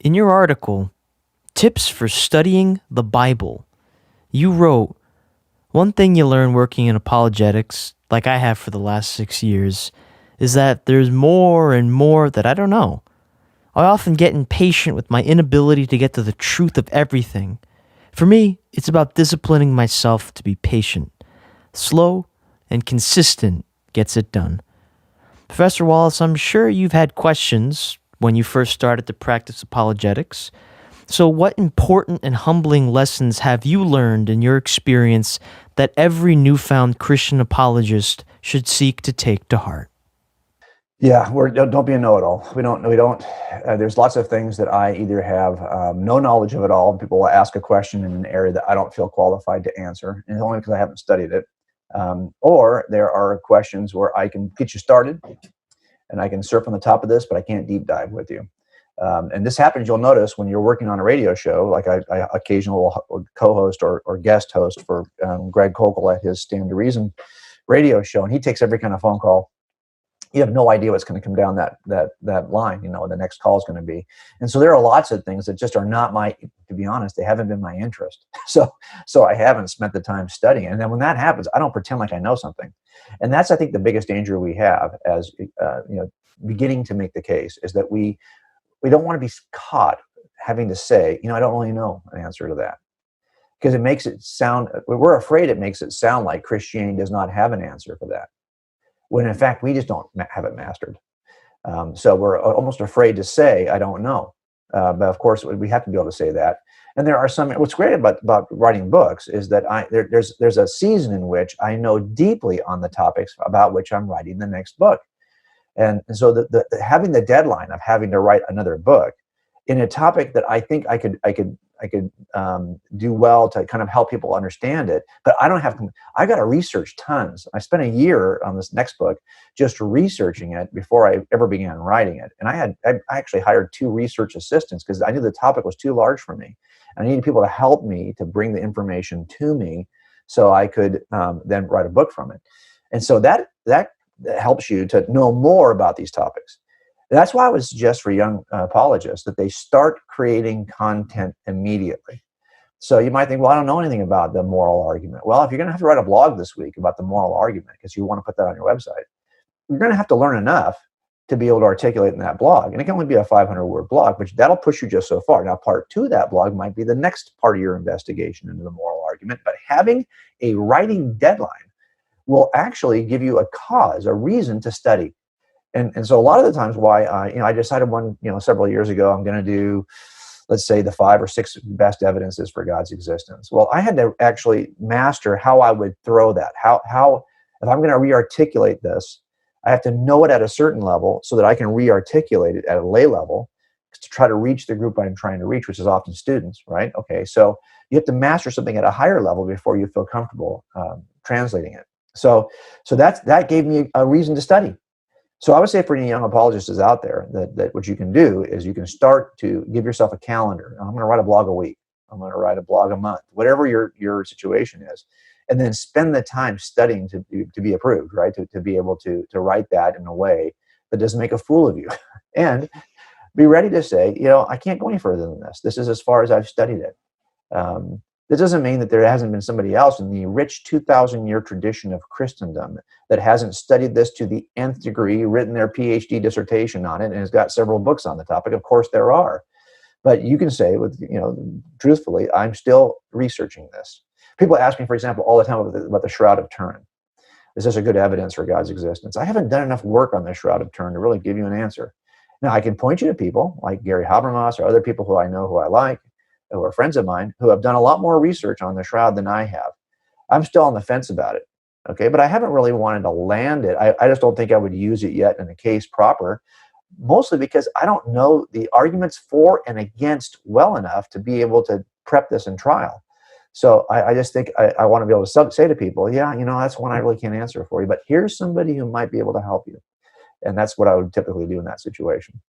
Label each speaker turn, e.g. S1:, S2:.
S1: In your article, Tips for Studying the Bible, you wrote, "One thing you learn working in apologetics, like I have for the last 6 years, is that there's more and more that I don't know. I often get impatient with my inability to get to the truth of everything. For me, it's about disciplining myself to be patient. Slow and consistent gets it done." Professor Wallace, I'm sure you've had questions when you first started to practice apologetics. So, what important and humbling lessons have you learned in your experience that every newfound Christian apologist should seek to take to heart?
S2: Yeah, don't be a know-it-all. We don't. There's lots of things that I either have no knowledge of at all. People will ask a question in an area that I don't feel qualified to answer, and it's only because I haven't studied it. Or there are questions where I can get you started, and I can surf on the top of this, but I can't deep dive with you. And this happens, you'll notice, when you're working on a radio show, like I occasionally will co-host or guest host for Greg Kokel at his Stand to Reason radio show, and he takes every kind of phone call. You have no idea what's going to come down that line, the next call is going to be. And so there are lots of things that just are not to be honest, they haven't been my interest. So I haven't spent the time studying. And then when that happens, I don't pretend like I know something. And that's, I think, the biggest danger we have as, beginning to make the case, is that we don't want to be caught having to say, I don't really know an answer to that. Because it makes it sound, we're afraid it makes it sound like Christianity does not have an answer for that, when in fact we just don't have it mastered. So we're almost afraid to say, I don't know. But of course, we have to be able to say that. And there are some, what's great about writing books is that there's a season in which I know deeply on the topics about which I'm writing the next book. And so the having the deadline of having to write another book in a topic that I think I could do well to kind of help people understand it, but I got to research tons. I spent a year on this next book just researching it before I ever began writing it. And I actually hired 2 research assistants because I knew the topic was too large for me. And I needed people to help me to bring the information to me so I could then write a book from it. And so that helps you to know more about these topics. That's why I would suggest for young apologists that they start creating content immediately. So you might think, well, I don't know anything about the moral argument. Well, if you're going to have to write a blog this week about the moral argument because you want to put that on your website, you're going to have to learn enough to be able to articulate in that blog. And it can only be a 500-word blog, but that'll push you just so far. Now, part 2 of that blog might be the next part of your investigation into the moral argument, but having a writing deadline will actually give you a cause, a reason to study. And so a lot of the times why I decided several years ago, I'm going to do, let's say, the 5 or 6 best evidences for God's existence. Well, I had to actually master how I would throw that. How if I'm going to re-articulate this, I have to know it at a certain level so that I can re-articulate it at a lay level to try to reach the group I'm trying to reach, which is often students, right? Okay, so you have to master something at a higher level before you feel comfortable translating it. So that gave me a reason to study. So I would say for any young apologists out there that what you can do is you can start to give yourself a calendar. I'm going to write a blog a week. I'm going to write a blog a month, whatever your situation is, and then spend the time studying to be approved, right? To be able to write that in a way that doesn't make a fool of you, and be ready to say, I can't go any further than this. This is as far as I've studied it. This doesn't mean that there hasn't been somebody else in the rich 2,000-year tradition of Christendom that hasn't studied this to the nth degree, written their PhD dissertation on it, and has got several books on the topic. Of course, there are. But you can say, truthfully, I'm still researching this. People ask me, for example, all the time about the Shroud of Turin. Is this a good evidence for God's existence? I haven't done enough work on the Shroud of Turin to really give you an answer. Now, I can point you to people like Gary Habermas or other people who I know, who I like, who are friends of mine, who have done a lot more research on the Shroud than I have. I'm still on the fence about it, okay? But I haven't really wanted to land it. I just don't think I would use it yet in the case proper, mostly because I don't know the arguments for and against well enough to be able to prep this in trial. So I just think I want to be able to say to people, that's one I really can't answer for you, but here's somebody who might be able to help you. And that's what I would typically do in that situation.